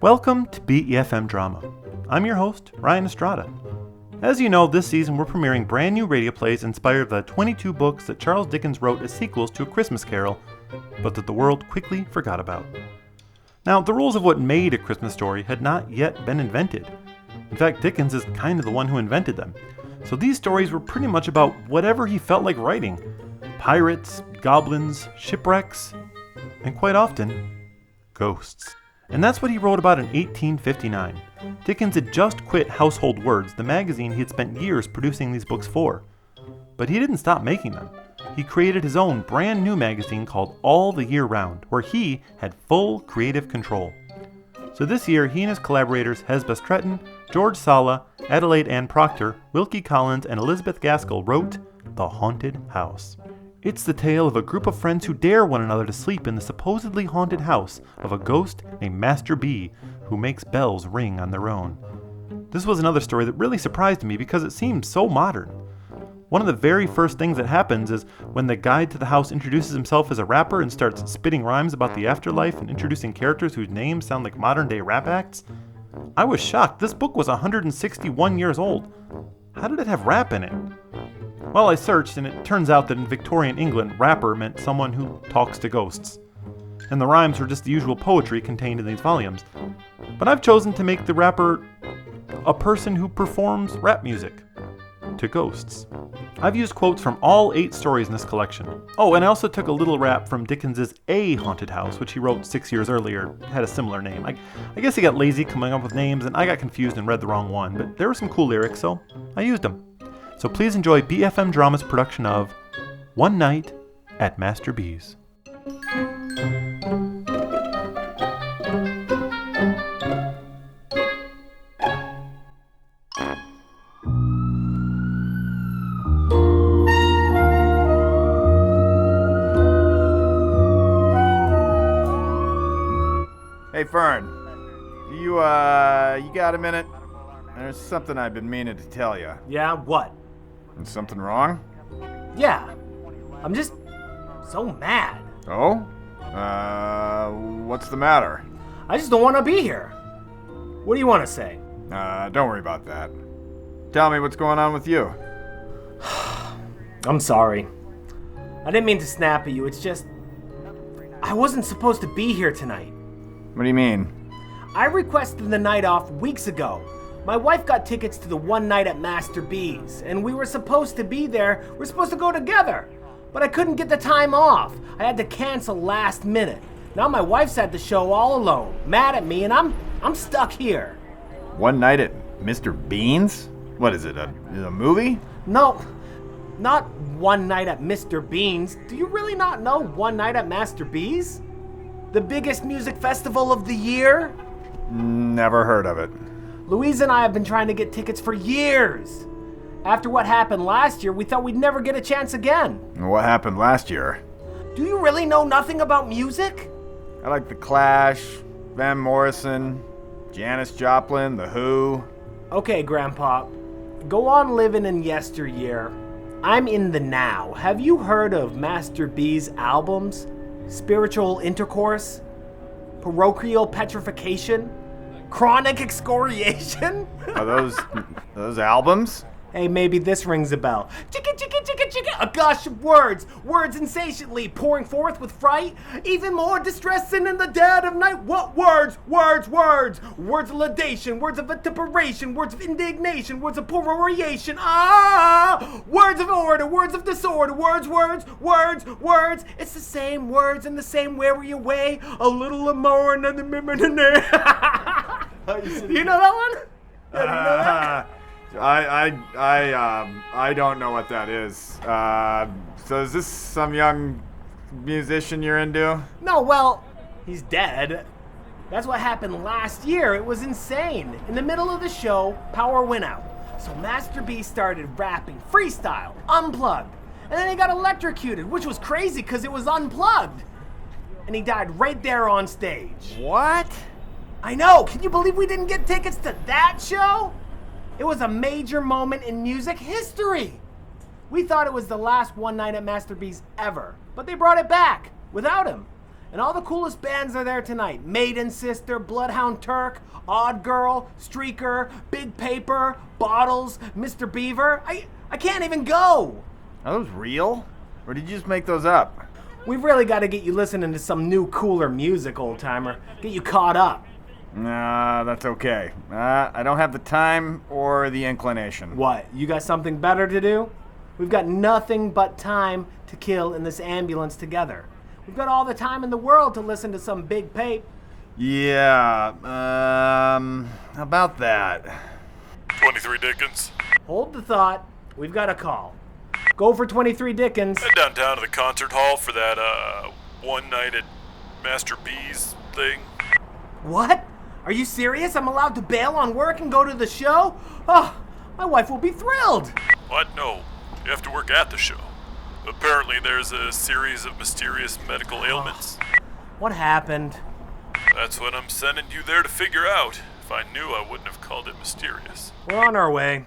Welcome to BEFM Drama. I'm your host, Ryan Estrada. As you know, this season we're premiering brand new radio plays inspired by the 22 books that Charles Dickens wrote as sequels to A Christmas Carol, but that the world quickly forgot about. Now, the rules of what made A Christmas Story had not yet been invented. In fact, Dickens is kind of the one who invented them. So these stories were pretty much about whatever he felt like writing. Pirates, goblins, shipwrecks, and quite often, ghosts. And that's what he wrote about in 1859. Dickens had just quit Household Words, the magazine he had spent years producing these books for. But he didn't stop making them. He created his own brand new magazine called All the Year Round, where he had full creative control. So this year, he and his collaborators Hesba Stretton, George Sala, Adelaide Ann Procter, Wilkie Collins, and Elizabeth Gaskell wrote The Haunted House. It's the tale of a group of friends who dare one another to sleep in the supposedly haunted house of a ghost named Master B, who makes bells ring on their own. This was another story that really surprised me because it seemed so modern. One of the very first things that happens is when the guide to the house introduces himself as a rapper and starts spitting rhymes about the afterlife and introducing characters whose names sound like modern-day rap acts. I was shocked. This book was 161 years old. How did it have rap in it? Well, I searched, and it turns out that in Victorian England, rapper meant someone who talks to ghosts. And the rhymes were just the usual poetry contained in these volumes. But I've chosen to make the rapper a person who performs rap music to ghosts. I've used quotes from all 8 stories in this collection. Oh, and I also took a little rap from Dickens's A Haunted House, which he wrote 6 years earlier. It had a similar name. I guess he got lazy coming up with names, and I got confused and read the wrong one, but there were some cool lyrics, so I used them. So please enjoy BeFM Drama's production of One Night at Master B's. Hey Fern, you got a minute? There's something I've been meaning to tell you. Yeah, what? Is something wrong? Yeah, I'm just so mad. Oh? What's the matter? I just don't want to be here. What do you want to say? Don't worry about that. Tell me what's going on with you. I'm sorry. I didn't mean to snap at you, it's just I wasn't supposed to be here tonight. What do you mean? I requested the night off weeks ago. My wife got tickets to the one night at Master B's, and we were supposed to be there. We're supposed to go together. But I couldn't get the time off. I had to cancel last minute. Now my wife's at the show all alone, mad at me, and I'm stuck here. One night at Mr. Bean's? What is it, a movie? No, not One Night at Mr. Bean's. Do you really not know One Night at Master B's? The biggest music festival of the year? Never heard of it. Louise and I have been trying to get tickets for years. After what happened last year, we thought we'd never get a chance again. What happened last year? Do you really know nothing about music? I like The Clash, Van Morrison, Janis Joplin, The Who. Okay, Grandpa. Go on living in yesteryear. I'm in the now. Have you heard of Master B's albums? Spiritual Intercourse? Parochial Petrification? Chronic Excoriation? Are those albums? Hey, maybe this rings a bell. Chicka, chicka, chicka, chicka. A gush of words. Words insatiately pouring forth with fright. Even more distressing in the dead of night. What words? Words, words. Words of laudation. Words of vituperation. Words of indignation. Words of peroration. Ah! Words of order. Words of disorder. Words, words, words, words. It's the same words in the same weary way. A little more and another minute. Do you know that one? Yeah, do you know that? I don't know what that is. So is this some young musician you're into? No, well, he's dead. That's what happened last year. It was insane. In the middle of the show, power went out. So Master B started rapping freestyle, unplugged. And then he got electrocuted, which was crazy because it was unplugged. And he died right there on stage. What? I know. Can you believe we didn't get tickets to that show? It was a major moment in music history. We thought it was the last one night at Master B's ever, but they brought it back without him. And all the coolest bands are there tonight. Maiden Sister, Bloodhound Turk, Odd Girl, Streaker, Big Paper, Bottles, Mr. Beaver. I can't even go. Are those real? Or did you just make those up? We've really got to get you listening to some new, cooler music, old-timer. Get you caught up. Nah, that's okay. I don't have the time or the inclination. What, you got something better to do? We've got nothing but time to kill in this ambulance together. We've got all the time in the world to listen to some Big Pape. Yeah, about that. 23 Dickens. Hold the thought. We've got a call. Go for 23 Dickens. Head downtown to the concert hall for that, one night at Master B's thing. What? Are you serious? I'm allowed to bail on work and go to the show? Oh, my wife will be thrilled. What? No. You have to work at the show. Apparently there's a series of mysterious medical ailments. What happened? That's what I'm sending you there to figure out. If I knew, I wouldn't have called it mysterious. We're on our way.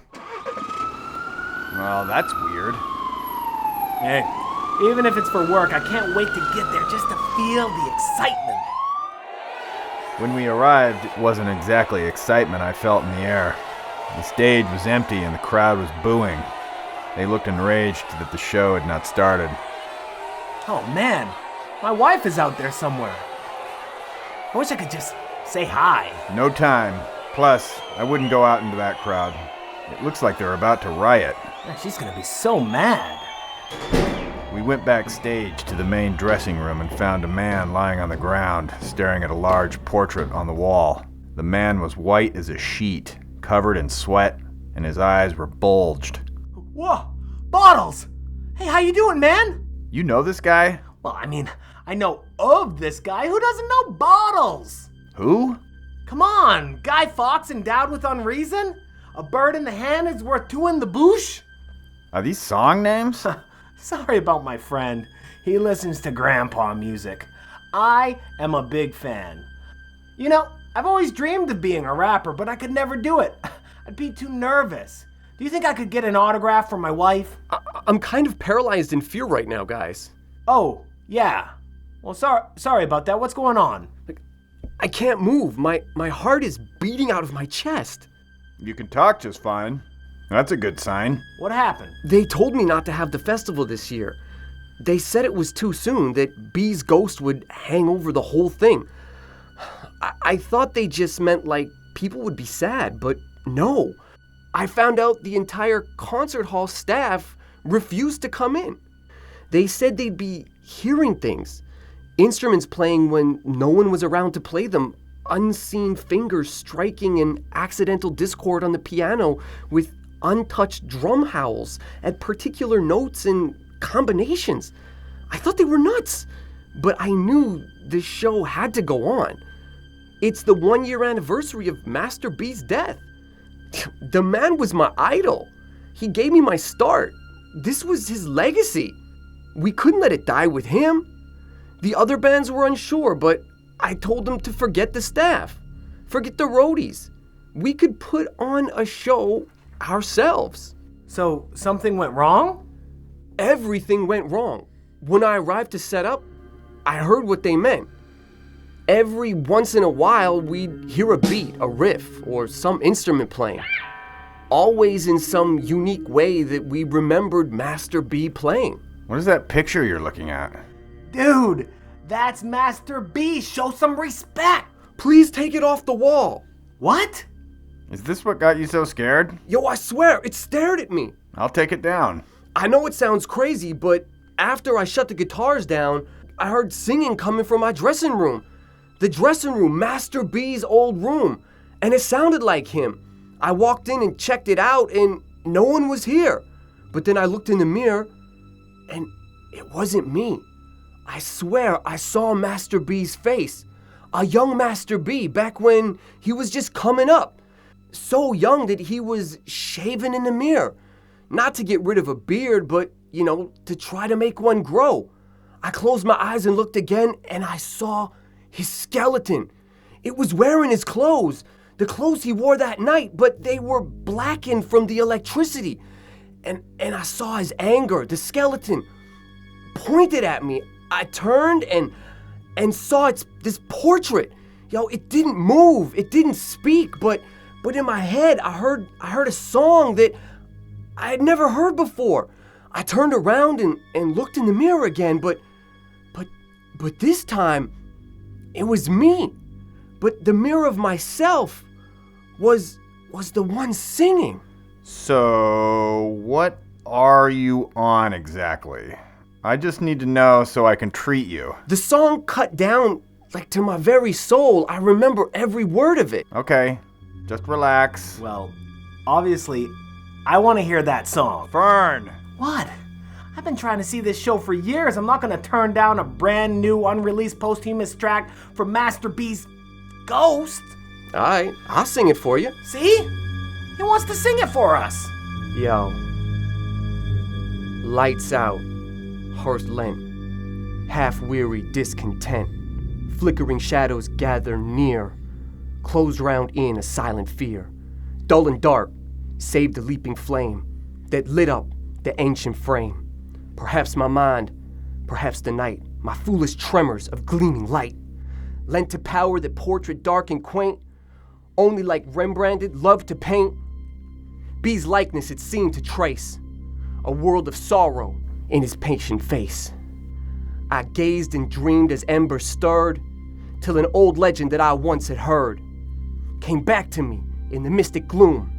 Well, that's weird. Hey, even if it's for work, I can't wait to get there just to feel the excitement. When we arrived, it wasn't exactly excitement I felt in the air. The stage was empty and the crowd was booing. They looked enraged that the show had not started. Oh man, my wife is out there somewhere. I wish I could just say hi. No time. Plus, I wouldn't go out into that crowd. It looks like they're about to riot. Man, she's gonna be so mad. We went backstage to the main dressing room and found a man lying on the ground, staring at a large portrait on the wall. The man was white as a sheet, covered in sweat, and his eyes were bulged. Whoa, Bottles! Hey, how you doing, man? You know this guy? Well, I mean, I know of this guy. Who doesn't know Bottles? Who? Come on, Guy Fawkes endowed with unreason? A bird in the hand is worth two in the bush? Are these song names? Sorry about my friend. He listens to grandpa music. I am a big fan. You know, I've always dreamed of being a rapper, but I could never do it. I'd be too nervous. Do you think I could get an autograph from my wife? I'm kind of paralyzed in fear right now, guys. Oh, yeah. Well, sorry about that. What's going on? I can't move. My heart is beating out of my chest. You can talk just fine. That's a good sign. What happened? They told me not to have the festival this year. They said it was too soon, that B's ghost would hang over the whole thing. I thought they just meant like people would be sad, but no. I found out the entire concert hall staff refused to come in. They said they'd be hearing things. Instruments playing when no one was around to play them. Unseen fingers striking an accidental discord on the piano with untouched drum howls at particular notes and combinations. I thought they were nuts, but I knew the show had to go on. It's the 1-year anniversary of Master B's death. The man was my idol. He gave me my start. This was his legacy. We couldn't let it die with him. The other bands were unsure, but I told them to forget the staff. Forget the roadies. We could put on a show ourselves. So, something went wrong? Everything went wrong. When I arrived to set up, I heard what they meant. Every once in a while, we'd hear a beat, a riff, or some instrument playing. Always in some unique way that we remembered Master B playing. What is that picture you're looking at? Dude, that's Master B. Show some respect. Please take it off the wall. What? Is this what got you so scared? Yo, I swear, it stared at me. I'll take it down. I know it sounds crazy, but after I shut the guitars down, I heard singing coming from my dressing room. The dressing room, Master B's old room. And it sounded like him. I walked in and checked it out, and no one was here. But then I looked in the mirror, and it wasn't me. I swear I saw Master B's face. A young Master B back when he was just coming up. So young that he was shaven in the mirror. Not to get rid of a beard, but, to try to make one grow. I closed my eyes and looked again, and I saw his skeleton. It was wearing his clothes. The clothes he wore that night, but they were blackened from the electricity. And I saw his anger. The skeleton pointed at me. I turned and and saw this portrait. Yo, it didn't move, it didn't speak, but in my head, I heard a song that I had never heard before. I turned around and looked in the mirror again, but this time, it was me. But the mirror of myself was the one singing. So, what are you on exactly? I just need to know so I can treat you. The song cut down like to my very soul. I remember every word of it. Okay, just relax. Well, obviously, I want to hear that song. Fern! What? I've been trying to see this show for years. I'm not going to turn down a brand new unreleased posthumous track from Master B's Ghost. All right, I'll sing it for you. See? He wants to sing it for us. Yo. Lights out, hearth lent, half-weary discontent. Flickering shadows gather near, close round in a silent fear. Dull and dark, save the leaping flame that lit up the ancient frame. Perhaps my mind, perhaps the night, my foolish tremors of gleaming light, lent to power the portrait dark and quaint, only like Rembrandted loved to paint. B's likeness it seemed to trace, a world of sorrow in his patient face. I gazed and dreamed as embers stirred, till an old legend that I once had heard came back to me in the mystic gloom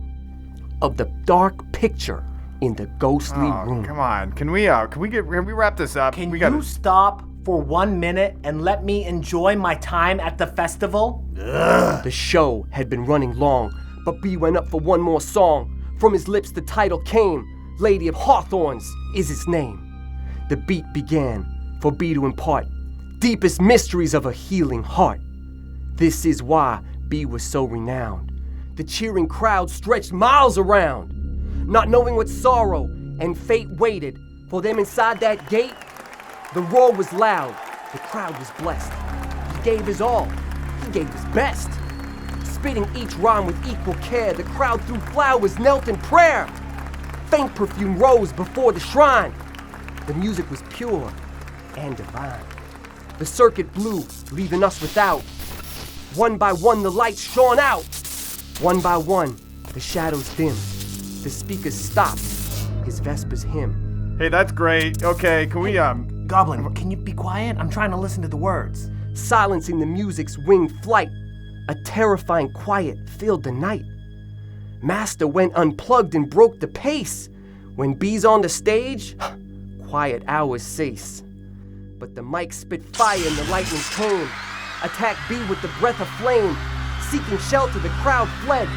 of the dark picture in the ghostly room. Come on, can we wrap this up? Can you stop for 1 minute and let me enjoy my time at the festival? The show had been running long, but B went up for one more song. From his lips the title came, Lady of Hawthorns is his name. The beat began for B to impart deepest mysteries of a healing heart. This is why B was so renowned. The cheering crowd stretched miles around, not knowing what sorrow and fate waited for them inside that gate. The roar was loud, the crowd was blessed. He gave his all, he gave his best. Spitting each rhyme with equal care, the crowd threw flowers, knelt in prayer. Faint perfume rose before the shrine. The music was pure and divine. The circuit blew, leaving us without. One by one the lights shone out. One by one the shadows dimmed. The speakers stopped his Vespers hymn. Hey, that's great. Okay, can we, Goblin, can you be quiet? I'm trying to listen to the words. Silencing the music's winged flight, a terrifying quiet filled the night. Master went unplugged and broke the pace. When B's on the stage, quiet hours cease. But the mic spit fire and the lightning came. Attacked B with the breath of flame. Seeking shelter, the crowd fled,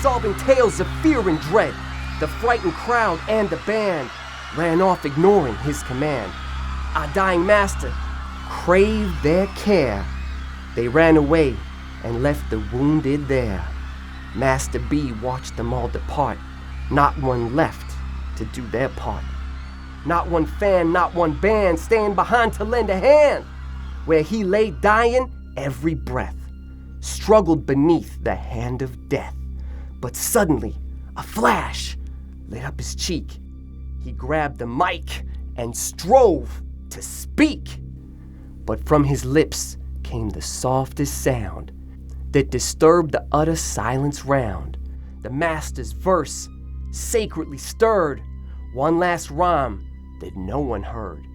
solving tales of fear and dread. The frightened crowd and the band ran off ignoring his command. Our dying master craved their care. They ran away and left the wounded there. Master B watched them all depart, not one left to do their part. Not one fan, not one band stand behind to lend a hand. Where he lay dying, every breath struggled beneath the hand of death. But suddenly, a flash lit up his cheek. He grabbed the mic and strove to speak. But from his lips came the softest sound that disturbed the utter silence round. The master's verse sacredly stirred one last rhyme that no one heard.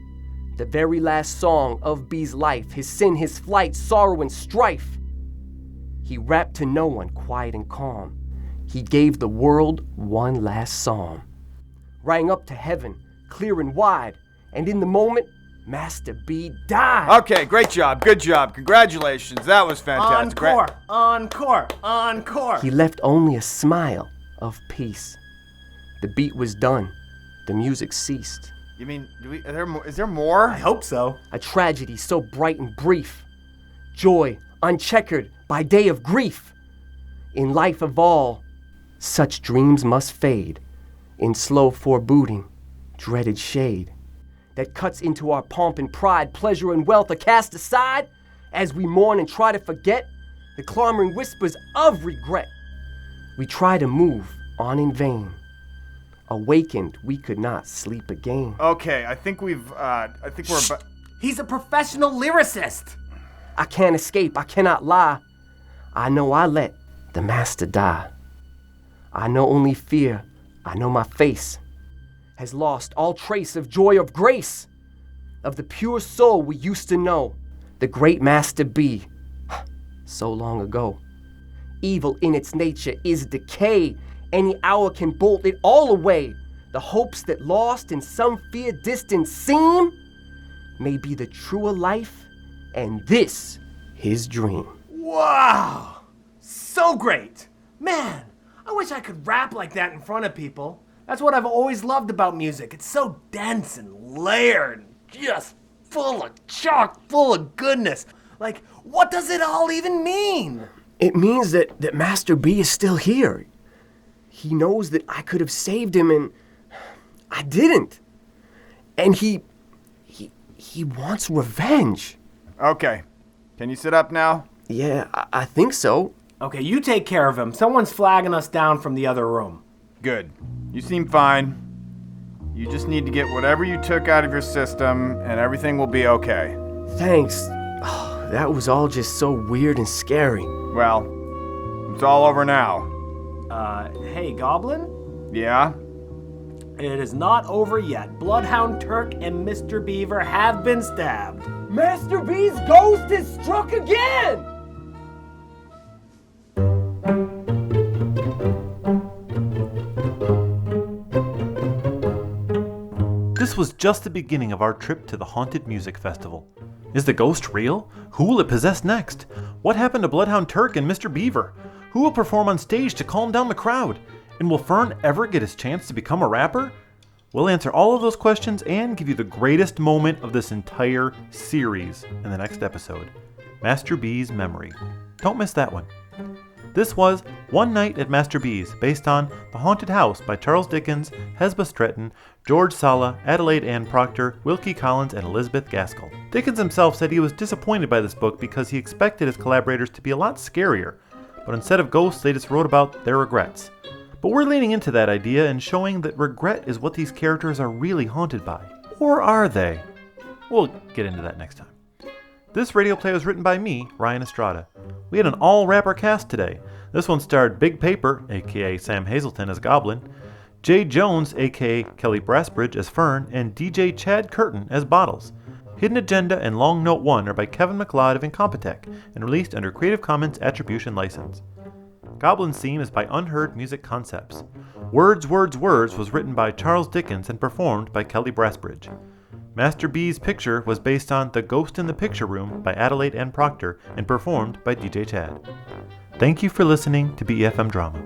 The very last song of B's life, his sin, his flight, sorrow and strife. He rapped to no one, quiet and calm. He gave the world one last psalm. Rang up to heaven, clear and wide, and in the moment, Master B died. Okay, great job, good job, congratulations, that was fantastic. Encore. He left only a smile of peace. The beat was done, the music ceased. You mean, is there more? I hope so. A tragedy so bright and brief, joy uncheckered by day of grief. In life of all, such dreams must fade, in slow foreboding, dreaded shade, that cuts into our pomp and pride, pleasure and wealth are cast aside, as we mourn and try to forget the clamoring whispers of regret. We try to move on in vain. Awakened, we could not sleep again. Okay, I think we're about... He's a professional lyricist. I can't escape, I cannot lie. I know I let the master die. I know only fear, I know my face has lost all trace of joy of grace, of the pure soul we used to know, the great master be, so long ago. Evil in its nature is decay, any hour can bolt it all away. The hopes that lost in some fear distant seem may be the truer life, and this his dream. Wow! So great! Man, I wish I could rap like that in front of people. That's what I've always loved about music. It's so dense and layered, and just full of chock full of goodness. Like, what does it all even mean? It means that Master B is still here. He knows that I could have saved him and I didn't. And he wants revenge. Okay. Can you sit up now? Yeah, I think so. Okay, you take care of him. Someone's flagging us down from the other room. Good. You seem fine. You just need to get whatever you took out of your system, and everything will be okay. Thanks. Oh, that was all just so weird and scary. Well, it's all over now. Hey, Goblin? Yeah? It is not over yet. Bloodhound Turk and Mr. Beaver have been stabbed. Master B's ghost is struck again! This was just the beginning of our trip to the Haunted Music Festival. Is the ghost real? Who will it possess next? What happened to Bloodhound Turk and Mr. Beaver? Who will perform on stage to calm down the crowd? And will Fern ever get his chance to become a rapper? We'll answer all of those questions and give you the greatest moment of this entire series in the next episode, Master B's Memory. Don't miss that one. This was One Night at Master B's, based on The Haunted House by Charles Dickens, Hesba Stretton, George Sala, Adelaide Ann Procter, Wilkie Collins, and Elizabeth Gaskell. Dickens himself said he was disappointed by this book because he expected his collaborators to be a lot scarier, but instead of ghosts, they just wrote about their regrets. But we're leaning into that idea and showing that regret is what these characters are really haunted by. Or are they? We'll get into that next time. This radio play was written by me, Ryan Estrada. We had an all-rapper cast today. This one starred Big Paper, aka Sam Hazelton as Goblin, Jay Jones, aka Kelly Brassbridge as Fern, and DJ Chad Curtin as Bottles. Hidden Agenda and Long Note 1 are by Kevin MacLeod of Incompetech and released under Creative Commons Attribution License. Goblin's theme is by Unheard Music Concepts. Words, Words, Words was written by Charles Dickens and performed by Kelly Brassbridge. Master B's Picture was based on The Ghost in the Picture Room by Adelaide Ann Procter and performed by DJ Chad. Thank you for listening to BEFM Drama.